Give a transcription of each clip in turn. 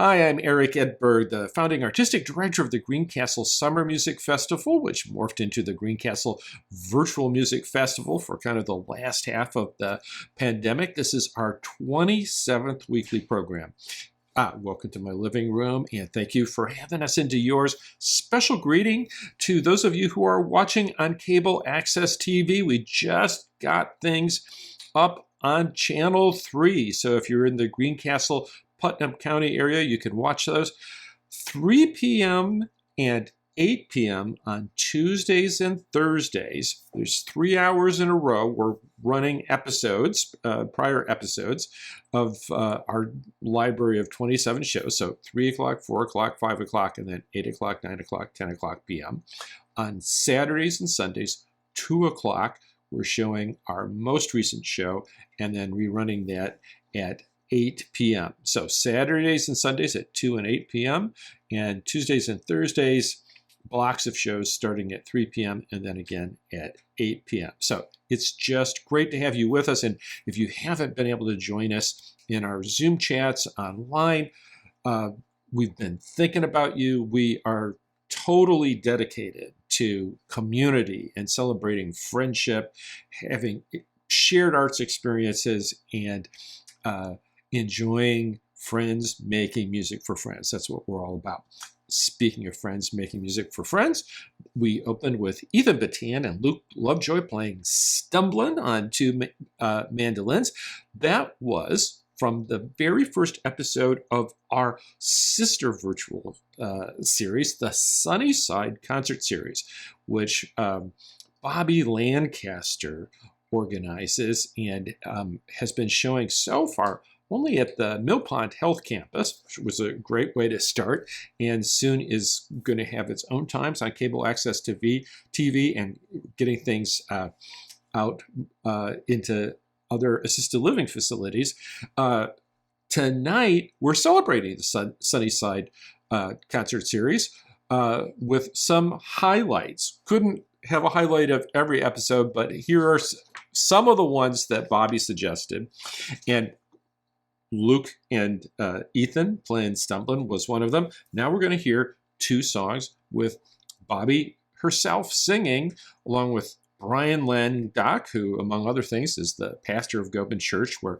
Hi, I'm Eric Edberg, the founding artistic director of the Greencastle Summer Music Festival, which morphed into the Greencastle Virtual Music Festival for kind of the last half of the pandemic. This is our 27th weekly program. Welcome to my living room, and thank you for having us into yours. Special greeting to those of you who are watching on cable access TV. We just got things up on Channel 3, so if you're in the Greencastle Putnam County area, you can watch those 3 p.m. and 8 p.m. on Tuesdays and Thursdays. There's 3 hours in a row. We're running episodes, prior episodes of our library of 27 shows. So 3 o'clock, 4 o'clock, 5 o'clock, and then 8 o'clock, 9 o'clock, 10 o'clock p.m. On Saturdays and Sundays, 2 o'clock, we're showing our most recent show and then rerunning that at 8 p.m. So Saturdays and Sundays at 2 and 8 p.m. and Tuesdays and Thursdays, blocks of shows starting at 3 p.m. and then again at 8 p.m. So it's just great to have you with us. And if you haven't been able to join us in our Zoom chats online, we've been thinking about you. We are totally dedicated to community and celebrating friendship, having shared arts experiences, and enjoying friends making music for friends. That's what we're all about. Speaking of friends making music for friends, we opened with Ethan Batan and Luke Lovejoy playing Stumblin' on two mandolins. That was from the very first episode of our sister virtual series, the Sunnyside Concert Series, which Bobby Lancaster organizes and has been showing so far only at the Mill Pond Health Campus, which was a great way to start, and soon is going to have its own times on cable access TV and getting things out into other assisted living facilities. Tonight, we're celebrating the Sunnyside Concert Series with some highlights. Couldn't have a highlight of every episode, but here are some of the ones that Bobby suggested. And Luke and Ethan playing Stumblin' was one of them. Now we're going to hear 2 songs with Bobby herself singing, along with Brian Landock, who, among other things, is the pastor of Gobin Church, where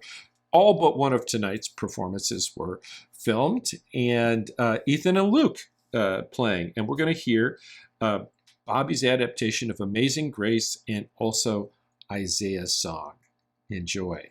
all but one of tonight's performances were filmed, and Ethan and Luke playing. And we're going to hear Bobby's adaptation of Amazing Grace and also Isaiah's song. Enjoy.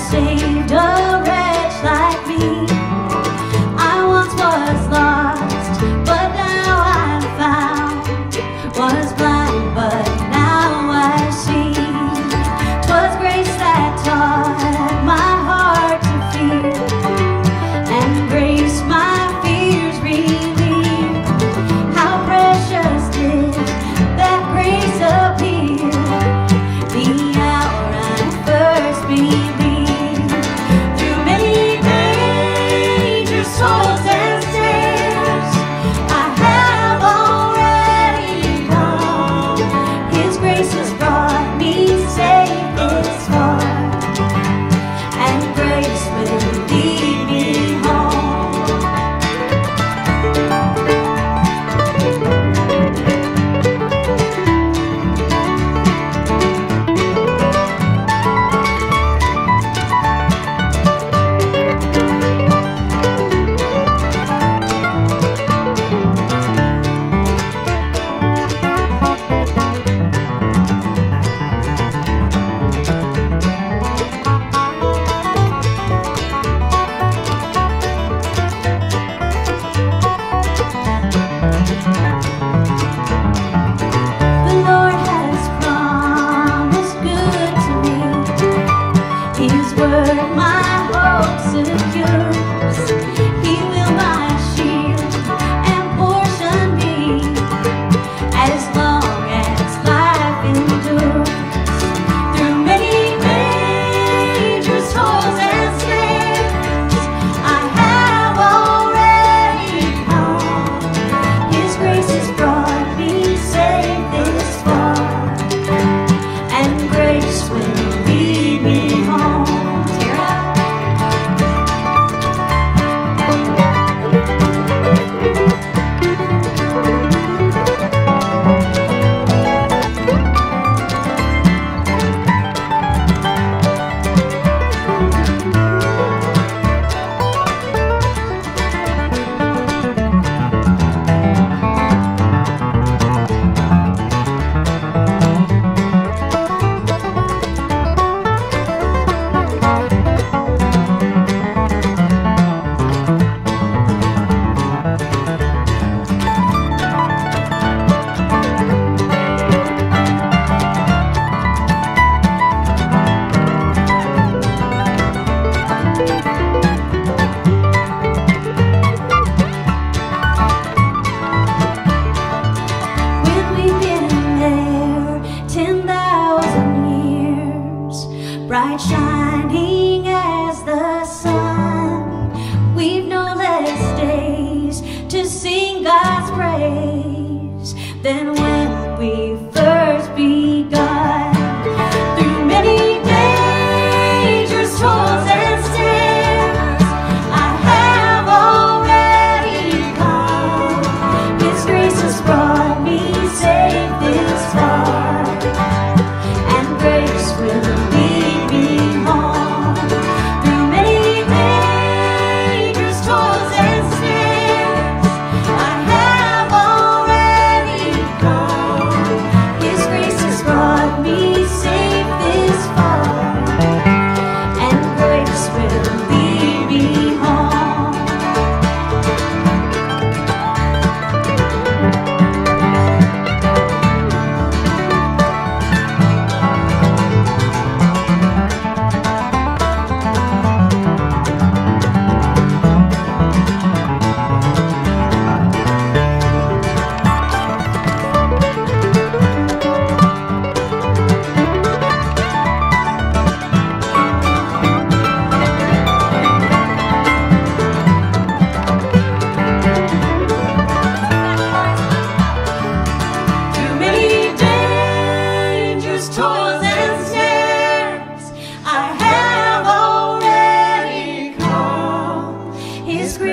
Saved a wretch like me. I once was lost, but now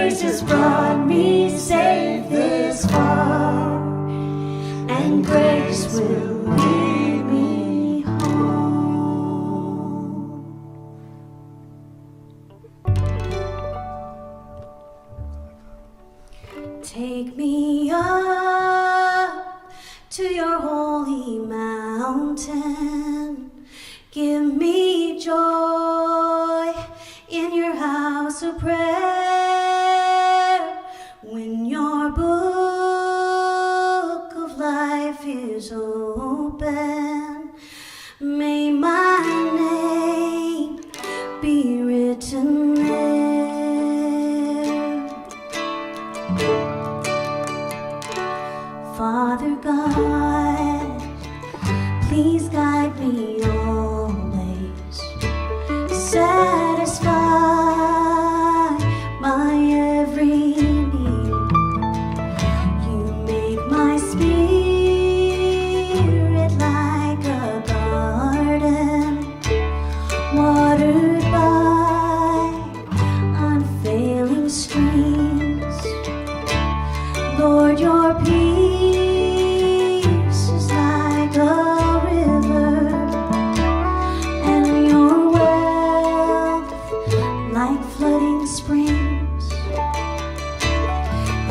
grace has brought me safe this far, and grace will lead me home. Take me up to your holy mountain. Give me joy in your house of prayer. When your book of life is open, may my name be written there. Father God, please guide me always. Satisfy my every need. You make my spirit like a garden, watered by unfailing streams. Lord, your peace is like a river, and your wealth like flooding springs,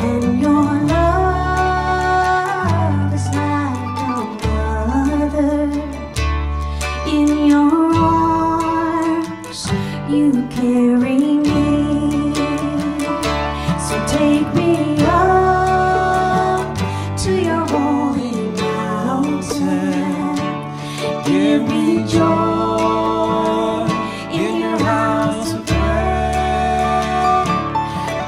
and your love is like no other. In your arms you carry me, so take me up to your holy mountain. Give me joy in your house of prayer.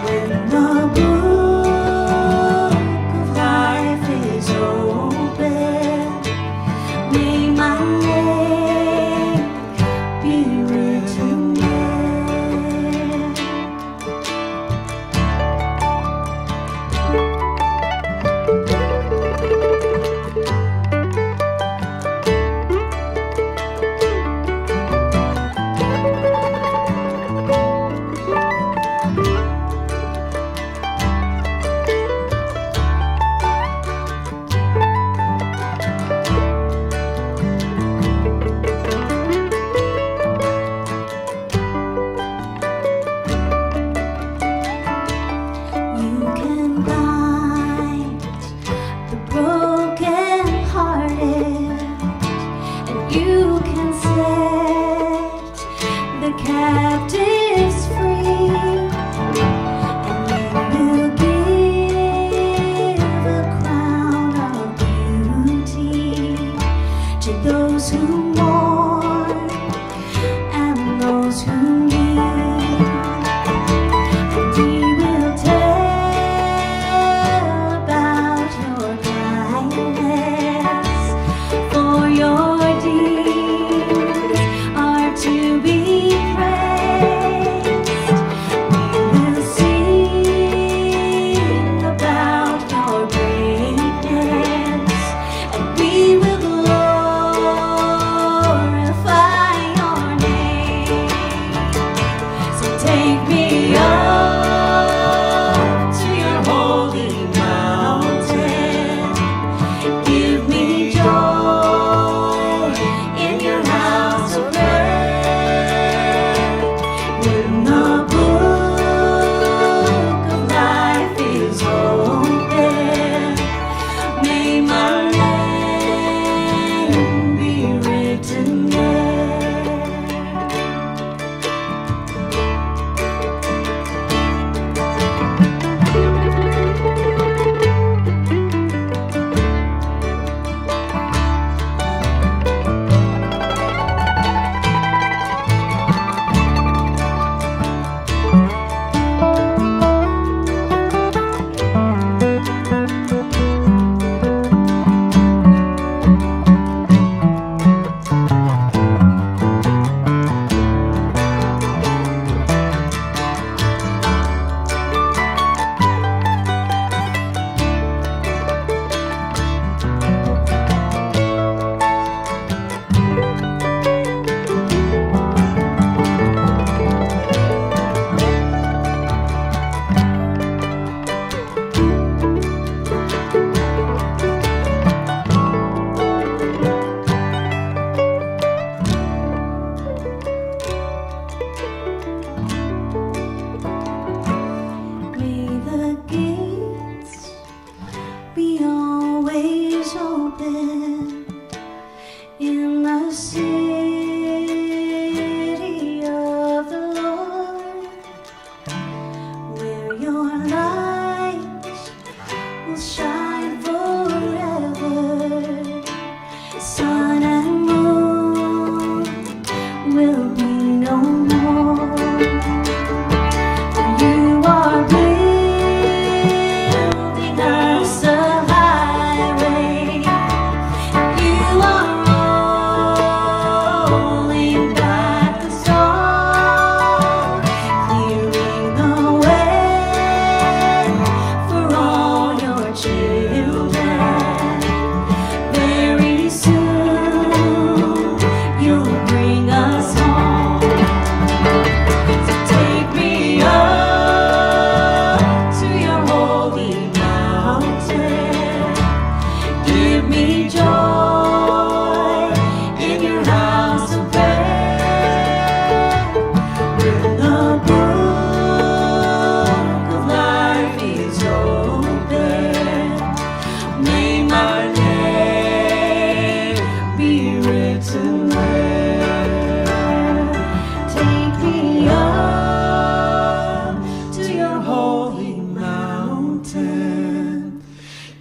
When the book of life is open, may my name be written there.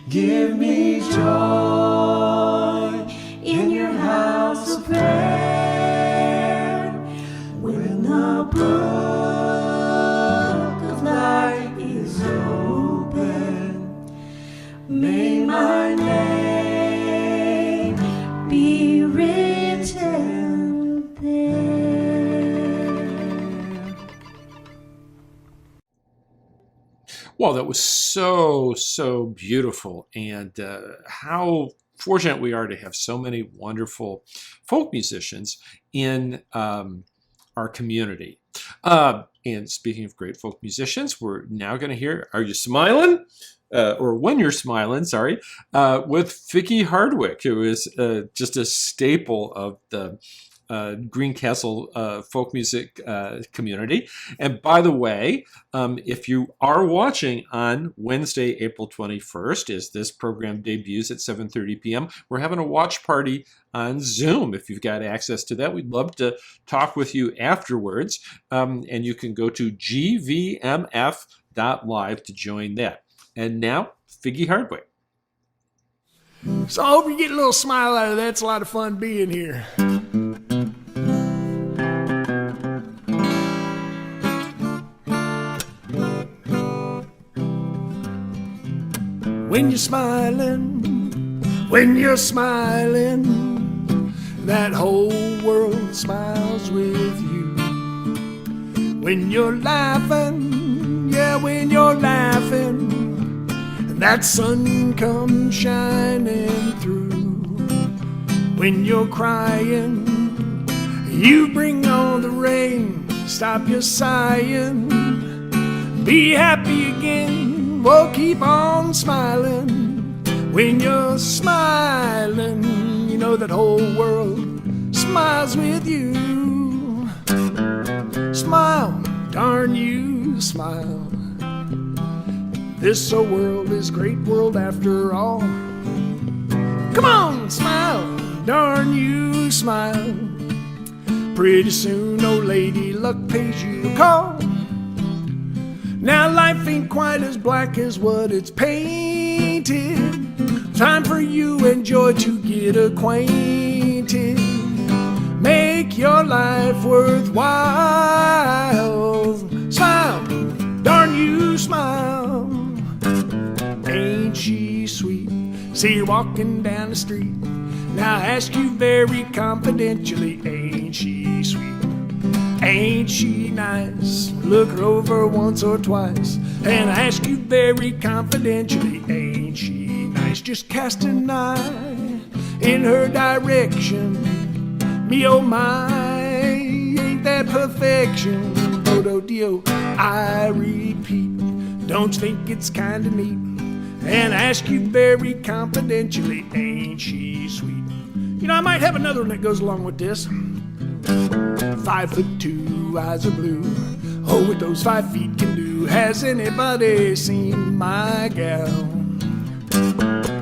Give me joy in your house of prayer. When the book of life is open, may my name be written there. Well, that was so beautiful, and how fortunate we are to have so many wonderful folk musicians in our community. And speaking of great folk musicians, we're now going to hear "Are You Smiling?" Or "When You're Smiling," sorry, with Vicki Hardwick, who is just a staple of the Greencastle folk music community. And by the way, if you are watching on Wednesday, April 21st, as this program debuts at 7:30 p.m., we're having a watch party on Zoom. If you've got access to that, we'd love to talk with you afterwards. And you can go to gvmf.live to join that. And now, Figgy Hardwick. So I hope you get a little smile out of that. It's a lot of fun being here. When you're smiling, that whole world smiles with you. When you're laughing, yeah, when you're laughing, that sun comes shining through. When you're crying, you bring on the rain, stop your sighing, be happy again, well, keep on smiling. When you're smiling, you know that whole world smiles with you. Smile, darn you, smile. This old world is a great world after all. Come on, smile, darn you, smile. Pretty soon, old lady luck pays you a call. Now life ain't quite as black as what it's painted. Time for you and joy to get acquainted. Make your life worthwhile. Smile, darn you, smile. Ain't she sweet? See her walking down the street. Now I ask you very confidentially, ain't she sweet? Ain't she nice? Look her over once or twice. And I ask you very confidentially, ain't she nice? Just cast an eye in her direction. Me oh my, ain't that perfection? Odo dio, I repeat, don't you think it's kinda neat? And I ask you very confidentially, ain't she sweet? You know, I might have another one that goes along with this. 5'2", eyes are blue. Oh, what those 5 feet can do. Has anybody seen my gal?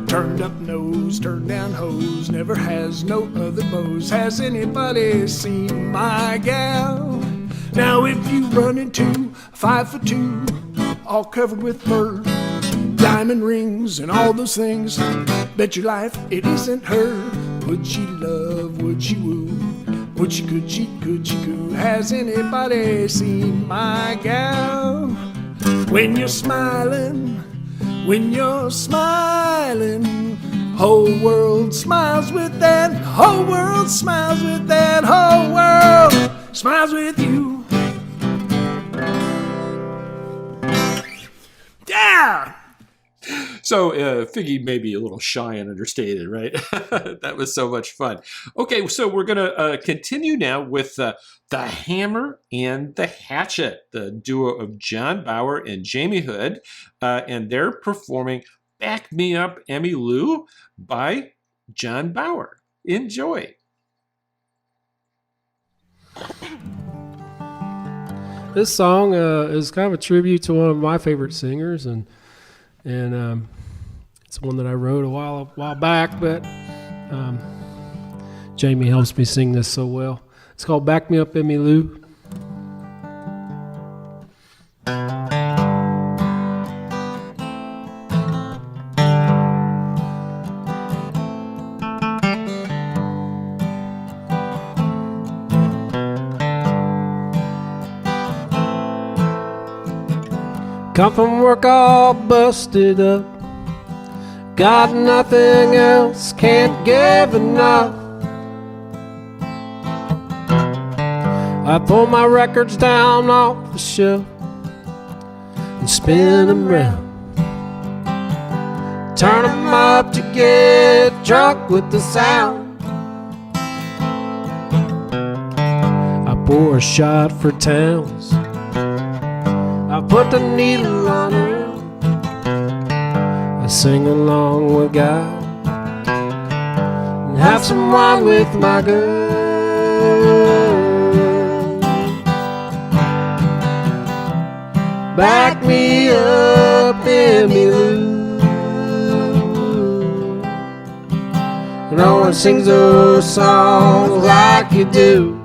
Turned up nose, turned down hose, never has no other bows. Has anybody seen my gal? Now if you run into 5'2", all covered with fur, diamond rings and all those things, bet your life it isn't her. Would she love, would she woo? Would she, could she goo? Has anybody seen my gal? When you're smiling, whole world smiles with that, whole world smiles with that, whole world smiles with you. Yeah! So Figgy may be a little shy and understated, right? That was so much fun. Okay, so we're going to continue now with the Hammer and the Hatchet, the duo of John Bauer and Jamie Hood, and they're performing Back Me Up, Emmy Lou by John Bauer. Enjoy. This song is kind of a tribute to one of my favorite singers, and it's one that I wrote a while back, but Jamie helps me sing this so well. It's called Back Me Up, Emmy Lou. Come from work all busted up, got nothing else, can't give enough. I pull my records down off the shelf and spin them round, turn them up to get drunk with the sound. I pour a shot for Towns, I put the needle on her, I sing along with God and have some wine with my girl. Back me up, Emmylou. No one sings those songs like you do.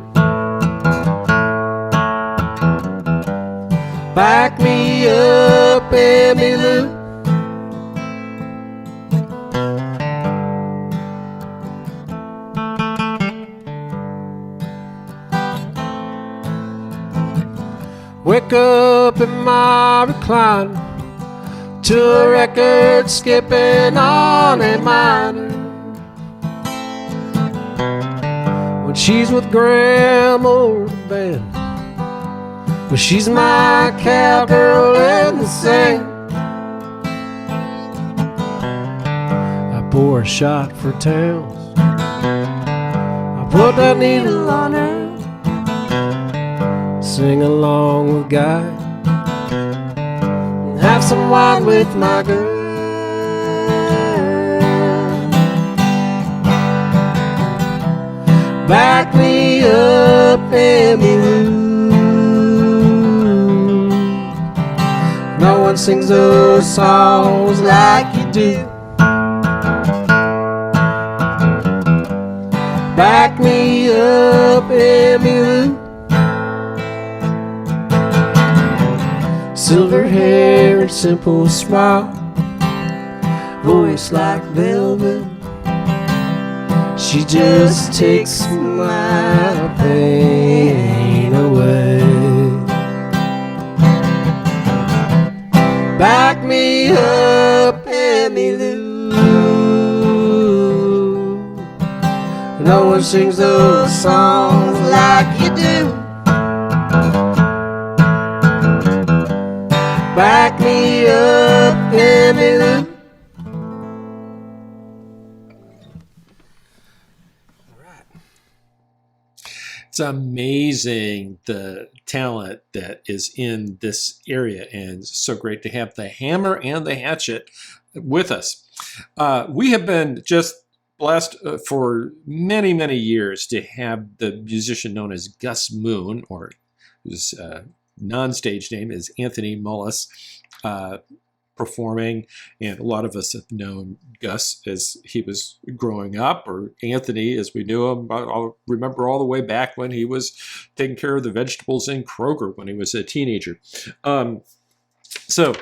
Back me up, Emmylou. Wake up in my recliner to a record skipping on a minor. When she's with Grandma or the band, well, she's my cowgirl in the sand. I pour a shot for Towns, I put that needle on her, sing along with Guy and have some wine with my girl. Back me up, Emmylou. No one sings those songs like you do. Back me up, Emmylou. Silver hair, simple smile, voice like velvet. She just takes my pain away. Back me up, Emmylou. No one sings those songs like you do. Back me up, Emmylou. It's amazing the talent that is in this area, and it's so great to have the hammer and the hatchet with us. We have been just blessed for many, many years to have the musician known as Gus Moon, or his non-stage name is Anthony Mullis, performing, and a lot of us have known Gus as he was growing up, or Anthony as we knew him. I'll remember all the way back when he was taking care of the vegetables in Kroger when he was a teenager. So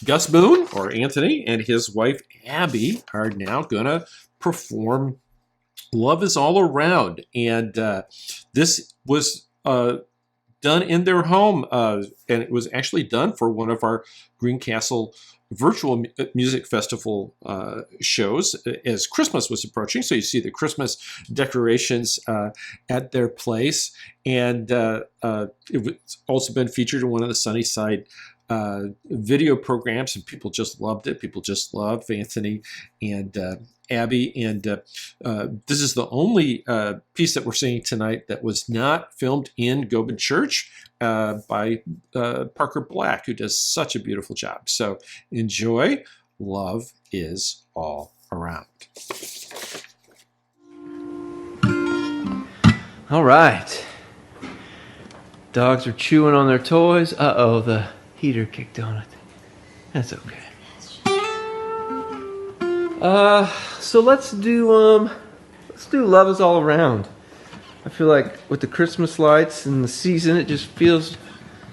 Gus Boone, or Anthony, and his wife Abby are now gonna perform Love Is All Around, and this was done in their home, and it was actually done for one of our Greencastle virtual music festival shows as Christmas was approaching. So you see the Christmas decorations at their place, and it was also been featured in one of the Sunnyside video programs, and people just loved it. People just love Anthony and Abby, and this is the only piece that we're seeing tonight that was not filmed in Gobin Church by Parker Black, who does such a beautiful job. So enjoy Love Is All Around. All right. Dogs are chewing on their toys. Uh-oh, the heater kicked on it. That's okay. So let's do Love Is All Around. I feel like with the Christmas lights and the season, it just feels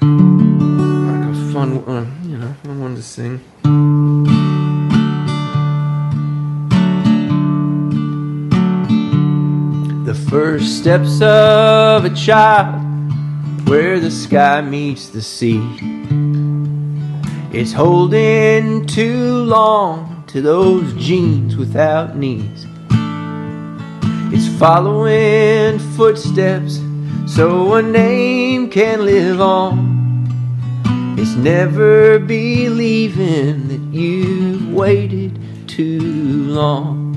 like a fun one to sing. The first steps of a child, where the sky meets the sea. It's holding too long to those jeans without knees. It's following footsteps so a name can live on. It's never believing that you've waited too long.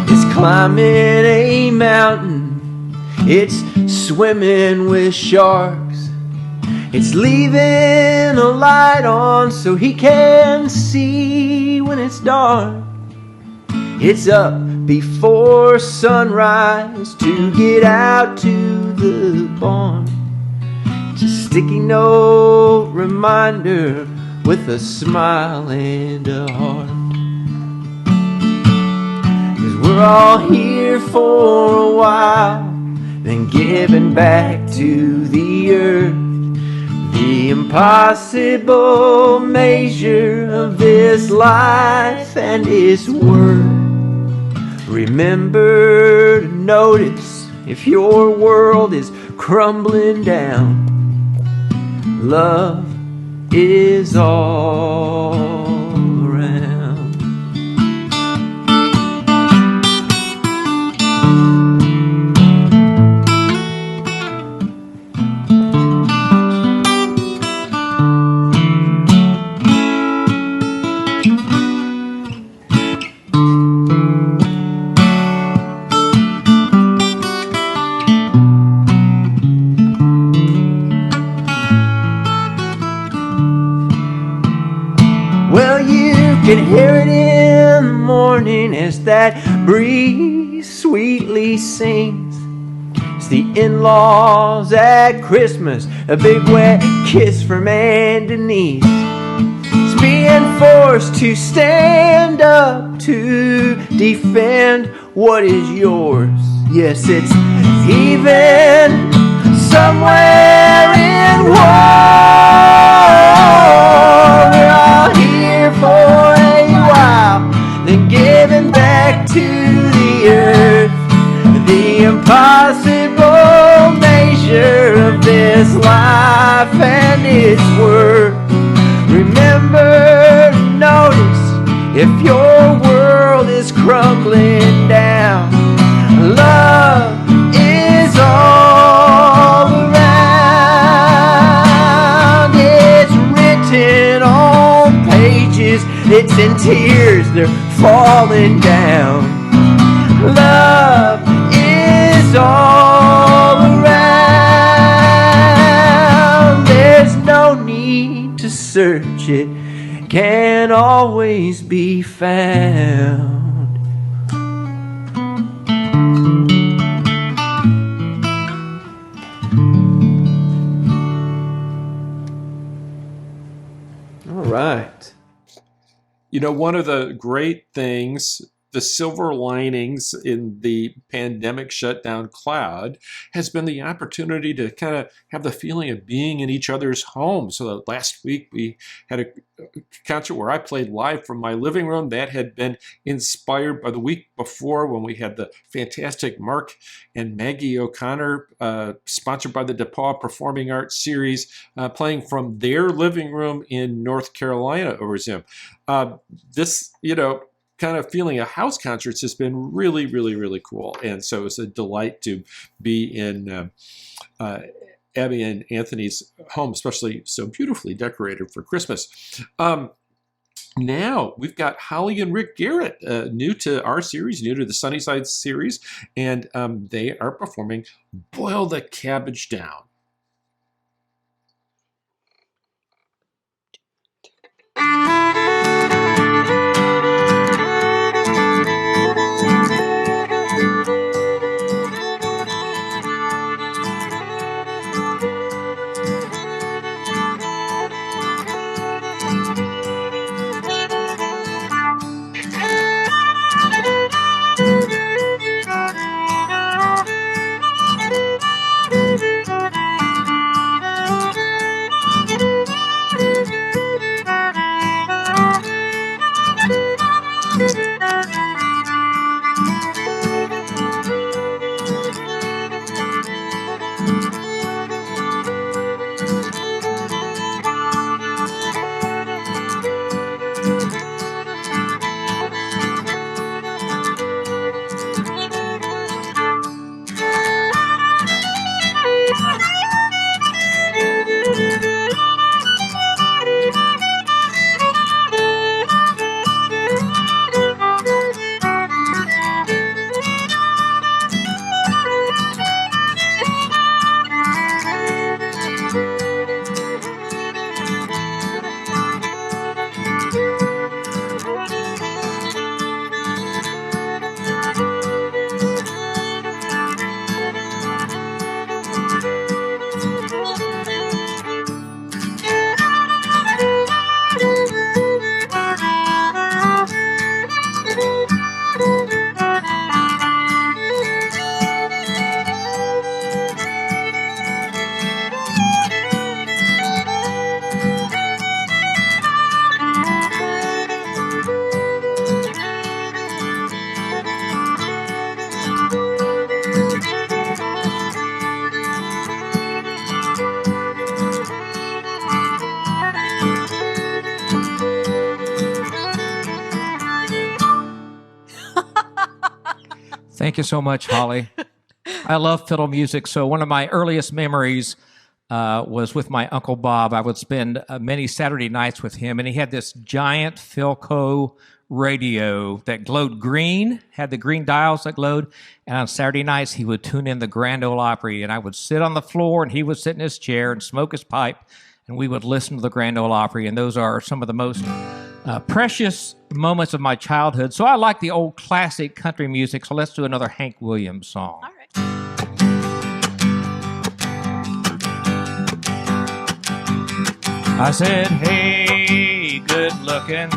It's climbing a mountain, it's swimming with sharks. It's leaving a light on so he can see when it's dark. It's up before sunrise to get out to the barn. It's a sticky note reminder with a smile and a heart. 'Cause we're all here for a while, then giving back to the earth. The impossible measure of this life and its worth. Remember to notice if your world is crumbling down. Love is all around. Well, you can hear it in the morning as that breeze sweetly sings. It's the in-laws at Christmas, a big wet kiss from Aunt Denise. It's being forced to stand up to defend what is yours. Yes, it's even somewhere in war. We're all here for a while, then giving back to the earth. The impossible measure of this life and its worth. Remember to notice if your world is crumbling down. Love is all around. It's written on pages, it's in tears, they're falling down. Love is all around. There's no need to search, it can always be found. All right. You know, one of the great things, the silver linings in the pandemic shutdown cloud has been the opportunity to kind of have the feeling of being in each other's homes. So last week we had a concert where I played live from my living room. That had been inspired by the week before when we had the fantastic Mark and Maggie O'Connor, sponsored by the DePaul Performing Arts Series, playing from their living room in North Carolina over Zoom. This, you know, kind of feeling of house concerts has been really, really, really cool. And so it's a delight to be in Abby and Anthony's home, especially so beautifully decorated for Christmas. Now we've got Holly and Rick Garrett, new to our series, new to the Sunnyside series, and they are performing Boil the Cabbage Down. Thank you so much, Holly. I love fiddle music. So one of my earliest memories was with my Uncle Bob. I would spend many Saturday nights with him, and he had this giant Philco radio that glowed green, had the green dials that glowed, and on Saturday nights he would tune in the Grand Ole Opry, and I would sit on the floor, and he would sit in his chair and smoke his pipe, and we would listen to the Grand Ole Opry, and those are some of the most precious moments of my childhood. So I like the old classic country music, so let's do another Hank Williams song. All right. I said, hey, good looking,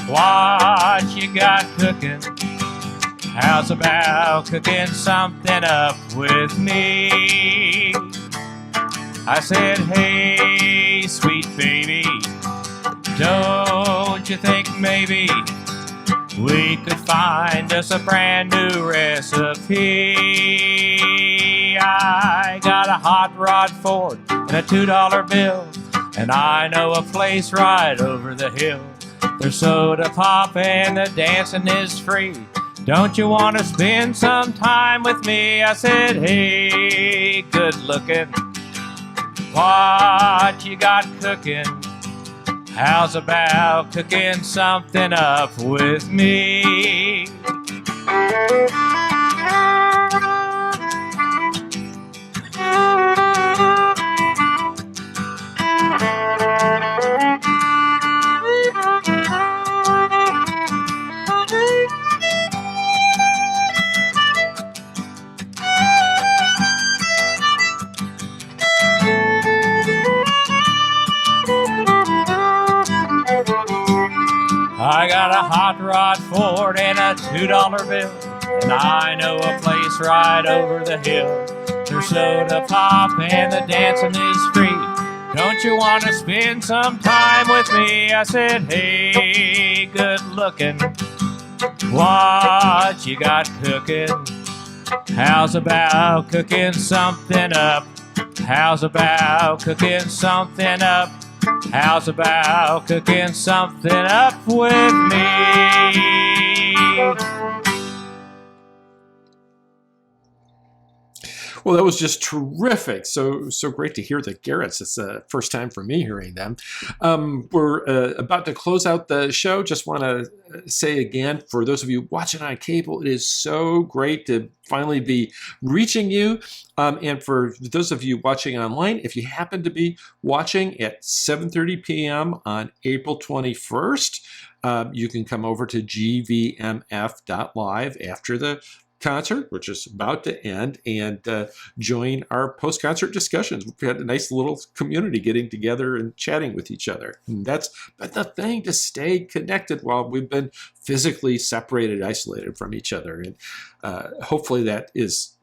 what you got cooking? How's about cooking something up with me? I said, hey, sweet baby, don't you think maybe we could find us a brand new recipe? I got a hot rod Ford and a $2 bill, and I know a place right over the hill. There's soda pop and the dancing is free. Don't you want to spend some time with me? I said, hey, good looking, what you got cooking? How's about cooking something up with me? I got a hot rod Ford and a $2 bill, and I know a place right over the hill. There's soda pop and the dancing is free. Don't you want to spend some time with me? I said, hey, good looking, what you got cooking? How's about cooking something up? How's about cooking something up? How's about cooking something up with me? Well, that was just terrific. So great to hear the Garretts. It's the first time for me hearing them. We're about to close out the show. Just want to say again, for those of you watching on cable, it is so great to finally be reaching you. And for those of you watching online, if you happen to be watching at 7:30 p.m. on April 21st, you can come over to gvmf.live after the concert, which is about to end, and join our post-concert discussions. We've had a nice little community getting together and chatting with each other. And that's been the thing, to stay connected while we've been physically separated, isolated from each other. And hopefully that is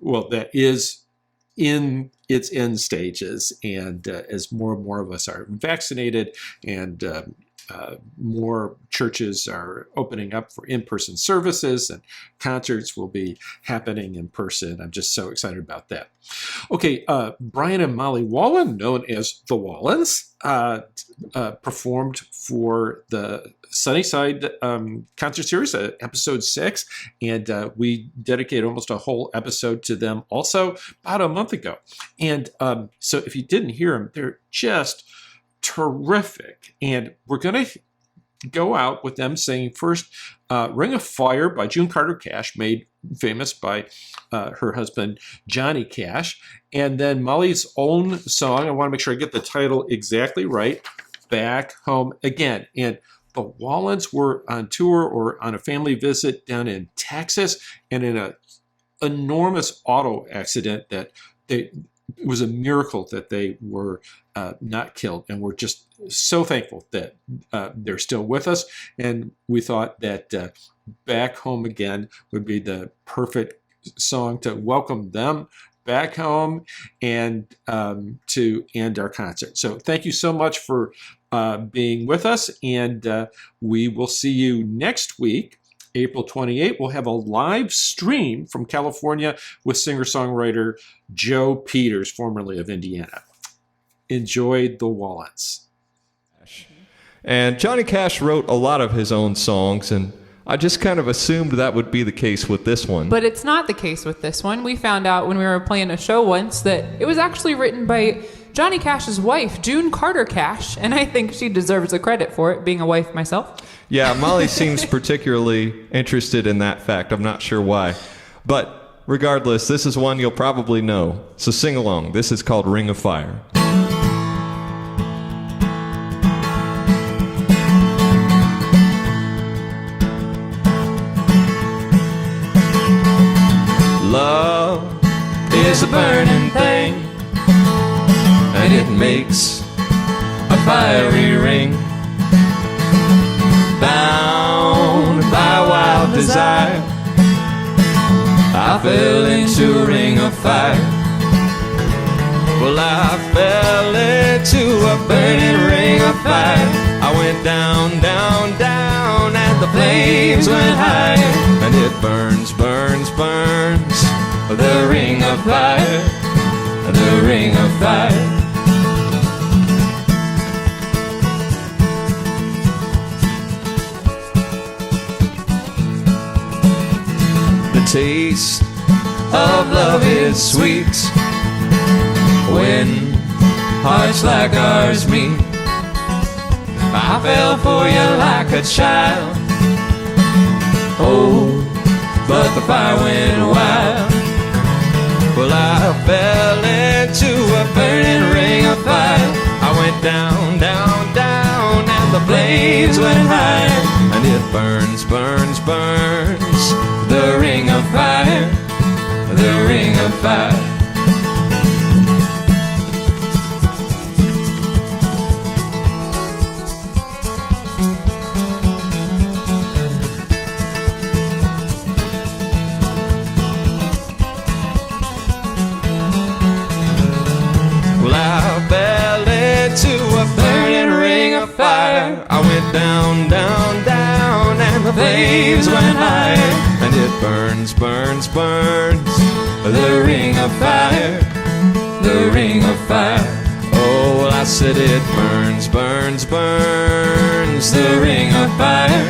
in its end stages. And as more and more of us are vaccinated and more churches are opening up for in-person services, and concerts will be happening in person. I'm just so excited about that. Okay, Brian and Molly Wallen, known as the Wallens, performed for the Sunnyside concert series, episode 6, and we dedicated almost a whole episode to them also about a month ago. And so if you didn't hear them, they're just terrific. And we're going to go out with them singing first Ring of Fire by June Carter Cash, made famous by her husband Johnny Cash, and then Molly's own song. I want to make sure I get the title exactly right, Back Home Again. And the Wallens were on tour or on a family visit down in Texas, and in an enormous auto accident that it was a miracle that they were not killed, and we're just so thankful that they're still with us. And we thought that Back Home Again would be the perfect song to welcome them back home and to end our concert. So thank you so much for being with us, and we will see you next week. April 28th, we'll have a live stream from California with singer-songwriter Joe Peters, formerly of Indiana. Enjoy the Wallens. And Johnny Cash wrote a lot of his own songs, and I just kind of assumed that would be the case with this one. But it's not the case with this one. We found out when we were playing a show once that it was actually written by Johnny Cash's wife, June Carter Cash, and I think she deserves the credit for it, being a wife myself. Yeah, Molly seems particularly interested in that fact. I'm not sure why. But regardless, this is one you'll probably know. So sing along. This is called Ring of Fire. Love is a burning thing, and it makes a fiery ring. Bound by wild desire, I fell into a ring of fire. Well, I fell into a burning ring of fire. I went down, down, down, and the flames went higher. And it burns, burns, burns, the ring of fire, the ring of fire. The taste of love is sweet when hearts like ours meet. I fell for you like a child. Oh, but the fire went wild. Well, I fell into a burning ring of fire. I went down, down, down, and the flames went higher. And it burns, burns, burns, the ring of fire, the ring of fire. I went down, down, down, and the flames went higher. And it burns, burns, burns, the ring of fire, the ring of fire. Oh, well, I said it burns, burns, burns, the ring of fire,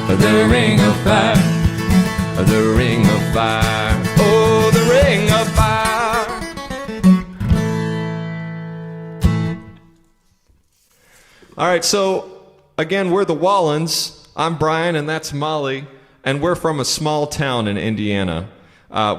the ring of fire, the ring of fire. Oh, the ring of fire. All right, so again, we're the Wallens. I'm Brian, and that's Molly, and we're from a small town in Indiana.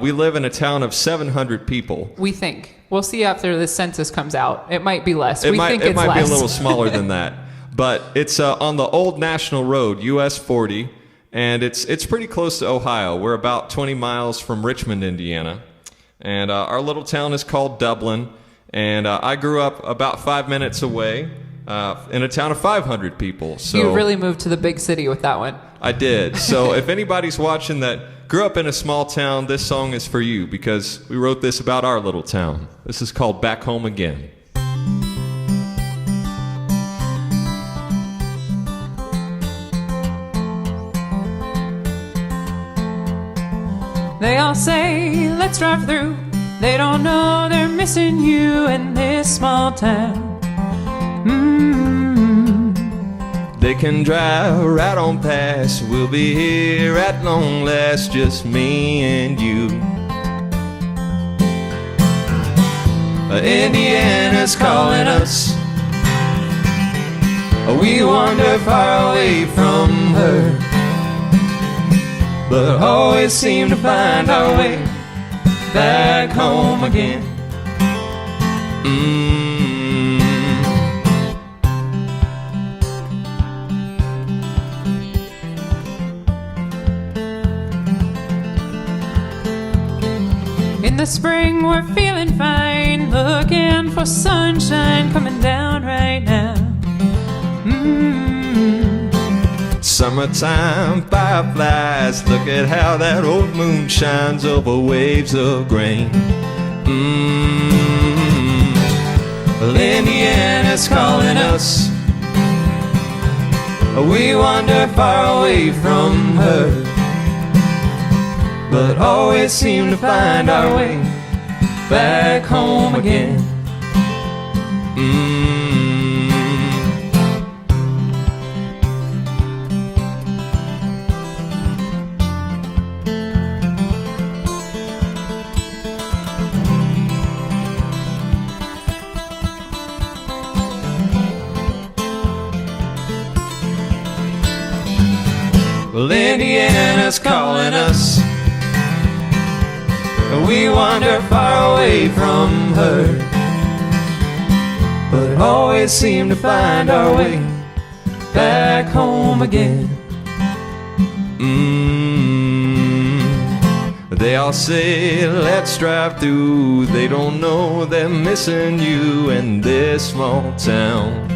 We live in a town of 700 people. We think. We'll see after the census comes out. It might be less. It we think it's might less. be a little smaller than that. But it's on the old National Road, US 40, and it's pretty close to Ohio. We're about 20 miles from Richmond, Indiana. And our little town is called Dublin, and I grew up about 5 minutes away. In a town of 500 people. So you really moved to the big city with that one. I did. So if anybody's watching that grew up in a small town, this song is for you because we wrote this about our little town. This is called Back Home Again. They all say, let's drive through. They don't know they're missing you in this small town. They can drive right on past. We'll be here at long last, just me and you. Indiana's calling us. We wander far away from her, but always seem to find our way back home again. In the spring we're feeling fine, looking for sunshine coming down right now. Summertime fireflies, look at how that old moon shines over waves of grain. Well, Indiana's calling us. We wander far away from her, but always seem to find our way back home again. Well, Indiana's calling us. We wander far away from her, but always seem to find our way back home again. They all say, let's drive through. They don't know they're missing you in this small town.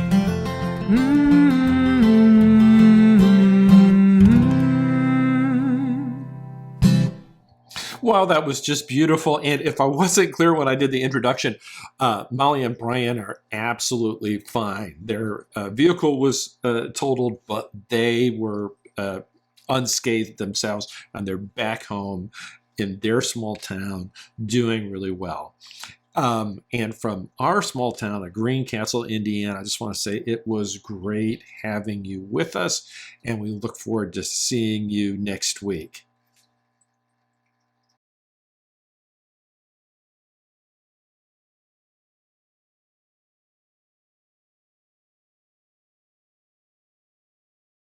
Wow, that was just beautiful. And if I wasn't clear when I did the introduction, Molly and Brian are absolutely fine. Their vehicle was totaled, but they were unscathed themselves, and they're back home in their small town doing really well. And from our small town of Greencastle, Indiana, I just want to say it was great having you with us, and we look forward to seeing you next week.